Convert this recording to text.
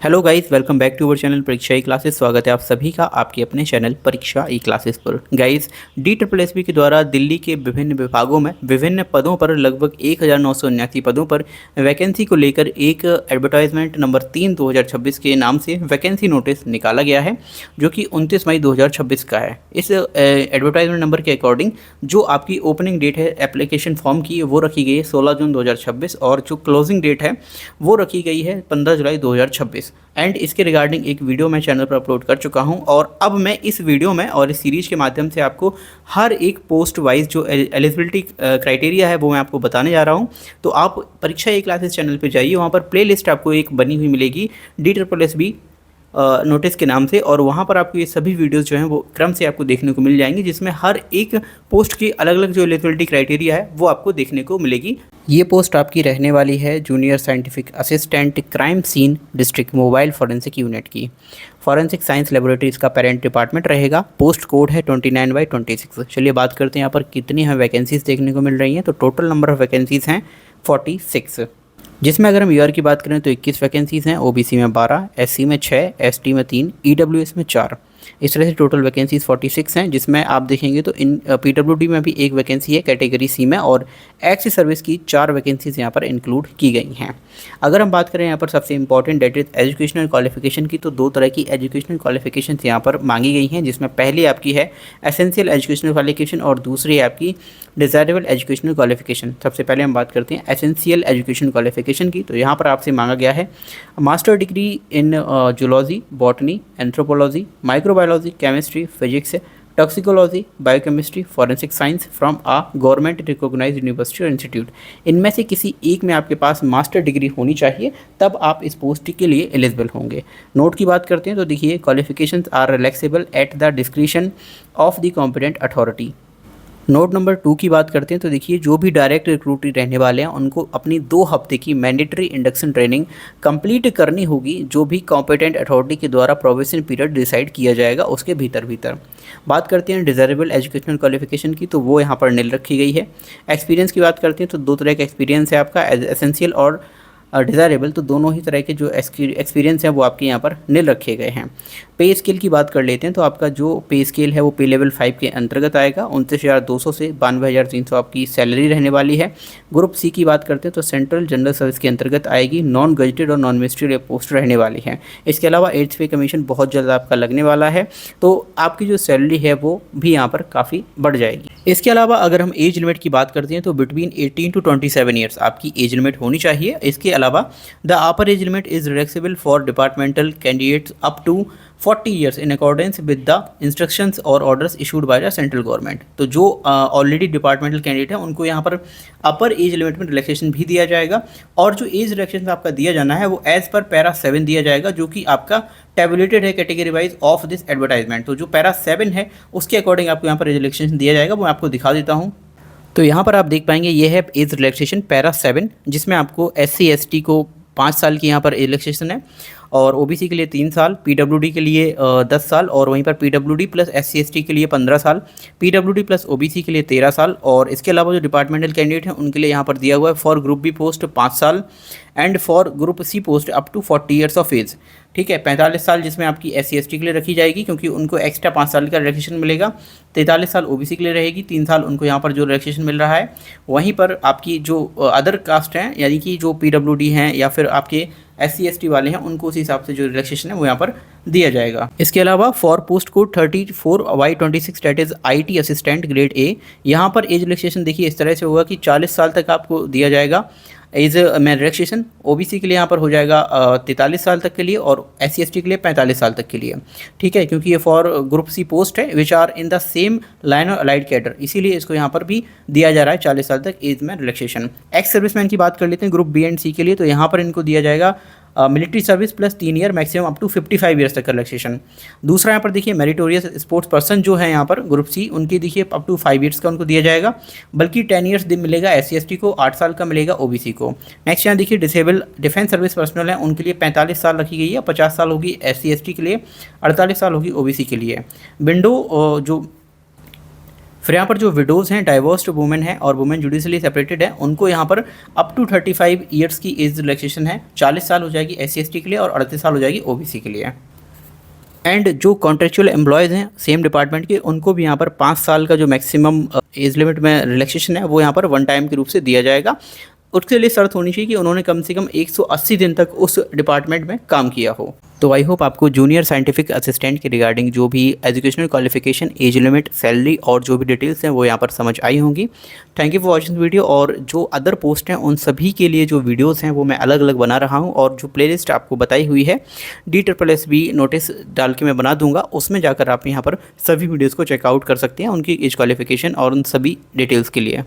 Hello guys, welcome back to our channel Pariksha E classes. स्वागत है आप सभी का आपके अपने चैनल परीक्षा ई क्लासेस पर। गाइस, DSSB के द्वारा दिल्ली के विभिन्न विभागों में विभिन्न पदों पर लगभग 1979 पदों पर वैकेंसी को लेकर एक एडवर्टाइजमेंट नंबर 3 2026 के नाम से वैकेंसी नोटिस निकाला गया है, जो कि 29 मई 2026 का है। इस एडवर्टाइजमेंट नंबर के अकॉर्डिंग जो आपकी ओपनिंग डेट है एप्लीकेशन फॉर्म की, वो रखी गई है 16 जून 2026 और जो क्लोजिंग डेट है वो रखी गई है 15 जुलाई 2026। एंड इसके रिगार्डिंग एक वीडियो मैं चैनल पर अपलोड कर चुका हूं और अब मैं इस वीडियो में और इस सीरीज के माध्यम से आपको हर एक पोस्ट वाइज जो एलिजिबिलिटी क्राइटेरिया है वो मैं आपको बताने जा रहा हूं। तो आप परीक्षा ई क्लासेस चैनल पे जाइए, वहां पर प्लेलिस्ट आपको एक बनी हुई मिलेगी DSSB नोटिस के नाम से, और वहाँ पर आपको ये सभी वीडियोस जो हैं वो क्रम से आपको देखने को मिल जाएंगी, जिसमें हर एक पोस्ट की अलग अलग जो एलिजिबिलिटी क्राइटेरिया है वो आपको देखने को मिलेगी। ये पोस्ट आपकी रहने वाली है junior scientific assistant crime scene district mobile forensic unit की। फॉरेंसिक साइंस लेबोरेटरी इसका पेरेंट डिपार्टमेंट रहेगा। पोस्ट कोड है 29/26। चलिए बात करते हैं यहाँ पर कितनी हमें वैकेंसीज देखने को मिल रही हैं। तो टोटल नंबर ऑफ वैकेंसीज हैं 46, जिसमें अगर हम ईयर की बात करें तो 21 वैकेंसीज़ हैं। ओबीसी में 12, एससी में 6, एसटी में 3, ईडब्ल्यूएस में 4। इस तरह से टोटल वैकेंसीज 46 हैं, जिसमें आप देखेंगे तो इन पीडब्ल्यूडी में भी एक वैकेंसी है कैटेगरी सी में, और एक्स सर्विस की 4 वैकेंसीज यहाँ पर इंक्लूड की गई हैं। अगर हम बात करें यहाँ पर सबसे important that is educational qualification की, तो 2 तरह की एजुकेशनल क्वालिफिकेशन यहाँ पर मांगी गई हैं, जिसमें पहली आपकी है एसेंशियल एजुकेशनल क्वालिफिकेशन और दूसरी है आपकी डिज़ायरेबल एजुकेशनल क्वालिफिकेशन। सबसे पहले हम बात करते हैं एसेंशियल एजुकेशन क्वालिफिकेशन की। तो यहाँ पर आपसे मांगा गया है master degree in zoology, botany, anthropology, microbiology, chemistry, physics, toxicology, biochemistry, forensic science from a government recognised university और इंस्टीट्यूट। इनमें से किसी एक में आपके पास मास्टर डिग्री होनी चाहिए, तब आप इस पोस्ट के लिए एलिजिबल होंगे। नोट की बात करते हैं तो देखिए, qualifications are relaxable at the discretion of the competent authority. Note number 2 की बात करते हैं तो देखिए, जो भी डायरेक्ट रिक्रूटी रहने वाले हैं उनको अपनी 2 हफ्ते की मैंडेटरी इंडक्शन ट्रेनिंग कंप्लीट करनी होगी, जो भी कॉम्पिटेंट अथॉरिटी के द्वारा प्रोबेशन पीरियड डिसाइड किया जाएगा उसके भीतर। बात करते हैं डिज़ायरेबल एजुकेशनल क्वालिफिकेशन की, तो वो यहाँ पर नील रखी गई है। एक्सपीरियंस की बात करते हैं तो 2 तरह का एक्सपीरियंस है आपका, एसेंशियल और डिज़ायरेबल। तो दोनों ही तरह के जो एक्सपीरियंस हैं वो आपके यहाँ पर नील रखे गए हैं। पे स्केल की बात कर लेते हैं तो आपका जो पे स्केल है वो पे लेवल 5 के अंतर्गत आएगा। 29,200 से 92,300 आपकी सैलरी रहने वाली है। ग्रुप सी की बात करते हैं तो सेंट्रल जनरल सर्विस के अंतर्गत आएगी। नॉन गजेटेड और नॉन मिनिस्ट्रियल पोस्ट रहने वाली है। इसके अलावा 8th पे कमीशन बहुत जल्द आपका लगने वाला है, तो आपकी जो सैलरी है वो भी यहाँ पर काफ़ी बढ़ जाएगी। इसके अलावा अगर हम एज लिमिट की बात करते हैं तो बिटवीन 18 to 27 ईयर्स आपकी एज लिमिट होनी चाहिए। इसके अलावा the upper age limit is relaxable for departmental candidates up to 40 years in accordance with the instructions और orders issued by the central government. तो जो ऑलरेडी डिपार्टमेंटल कैंडिडेट हैं उनको यहाँ पर अपर एज लिमिट में रिलैक्सेशन भी दिया जाएगा, और जो एज रिलैक्सेशन आपका दिया जाना है वो एज पर पैरा 7 दिया जाएगा, जो कि आपका टेबुलेटेड है category wise of this advertisement. तो जो पैरा 7 है उसके अकॉर्डिंग आपको यहाँ पर रिलैक्सेशन दिया जाएगा, वो मैं आपको दिखा देता हूँ। तो यहाँ पर आप देख पाएंगे ये है एज रिलैक्सेशन पैरा 7, जिसमें आपको SC ST को 5 साल की यहाँ पर रिलैक्सेशन है, और ओबीसी के लिए 3 साल, पीडब्ल्यूडी के लिए 10 साल, और वहीं पर पीडब्ल्यूडी प्लस SC ST के लिए 15 साल, पीडब्ल्यूडी प्लस ओबीसी के लिए 13 साल, और इसके अलावा जो डिपार्टमेंटल कैंडिडेट हैं उनके लिए यहाँ पर दिया हुआ है फॉर ग्रुप बी पोस्ट 5 साल and for group C post up to 40 years of age. ठीक है, 45 साल जिसमें आपकी SC ST के लिए रखी जाएगी, क्योंकि उनको एक्स्ट्रा 5 साल का रिलैक्सेशन मिलेगा। 43 साल ओबीसी के लिए रहेगी, 3 साल उनको यहाँ पर जो रिलैक्सेशन मिल रहा है। वहीं पर आपकी जो अदर कास्ट हैं, यानी कि जो पीडब्ल्यूडी हैं या फिर आपके SC ST वाले हैं, उनको उस हिसाब से जो रिलैक्सेशन है वो यहाँ पर दिया जाएगा। इसके अलावा for post code 34/26 that is IT assistant grade A, यहाँ पर एज रिलैक्सेशन देखिए इस तरह से होगा कि 40 साल तक आपको दिया जाएगा एज में रिलैक्सेशन। ओबीसी के लिए यहाँ पर हो जाएगा 43 साल तक के लिए, और SC ST के लिए 45 साल तक के लिए। ठीक है, क्योंकि ये फॉर ग्रुप सी पोस्ट है which are in the same line of allied cadre, इसीलिए इसको यहाँ पर भी दिया जा रहा है 40 साल तक एज में रिलैक्सेशन। एक्स सर्विसमैन की बात कर लेते हैं ग्रुप बी एंड सी के लिए, तो यहाँ पर इनको दिया जाएगा military service plus 3 year maximum up to 55 years तक का रिलैक्सेशन। दूसरा यहाँ पर देखिए मेरिटोरियस स्पोर्ट्स पर्सन जो है यहाँ पर ग्रुप सी, उनकी देखिए अप टू 5 ईयर्स का उनको दिया जाएगा, बल्कि 10 ईयर्स दिन मिलेगा SC ST को, 8 साल का मिलेगा ओबीसी को। नेक्स्ट यहाँ देखिए डिसेबल डिफेंस सर्विस पर्सनल है, उनके लिए 45 साल रखी गई है, 50 साल होगी SC ST के लिए, 48 साल होगी ओबीसी के लिए। विंडो जो फिर यहाँ पर जो विडोज़ हैं, डाइवोर्स्ड वुमेन हैं और वुमेन जुडिशली सेपरेटेड है, उनको यहाँ पर अप टू 35 ईयर्स की एज रिलैक्सेशन है। 40 साल हो जाएगी SC/ST के लिए और 38 साल हो जाएगी OBC के लिए। एंड जो कॉन्ट्रेक्चुअल एम्प्लॉयज़ हैं सेम डिपार्टमेंट के, उनको भी यहाँ पर 5 साल का जो मैक्सिमम एज लिमिट में रिलैक्सेशन है वो यहाँ पर वन टाइम के रूप से दिया जाएगा। उसके लिए शर्त होनी चाहिए कि उन्होंने कम से कम 180 दिन तक उस डिपार्टमेंट में काम किया हो। तो आई होप आपको जूनियर साइंटिफिक असिस्टेंट के रिगार्डिंग जो भी educational qualification, age limit, salary और जो भी डिटेल्स हैं वो यहाँ पर समझ आई होंगी। Thank you for watching video. और जो अदर पोस्ट हैं उन सभी के लिए जो वीडियोस हैं वो मैं अलग अलग बना रहा हूँ, और जो प्लेलिस्ट आपको बताई हुई है DSSB नोटिस डाल के मैं बना दूंगा, उसमें जाकर आप यहाँ पर सभी वीडियोज़ को चेकआउट कर सकते हैं उनकी एज क्वालिफिकेशन और उन सभी डिटेल्स के लिए।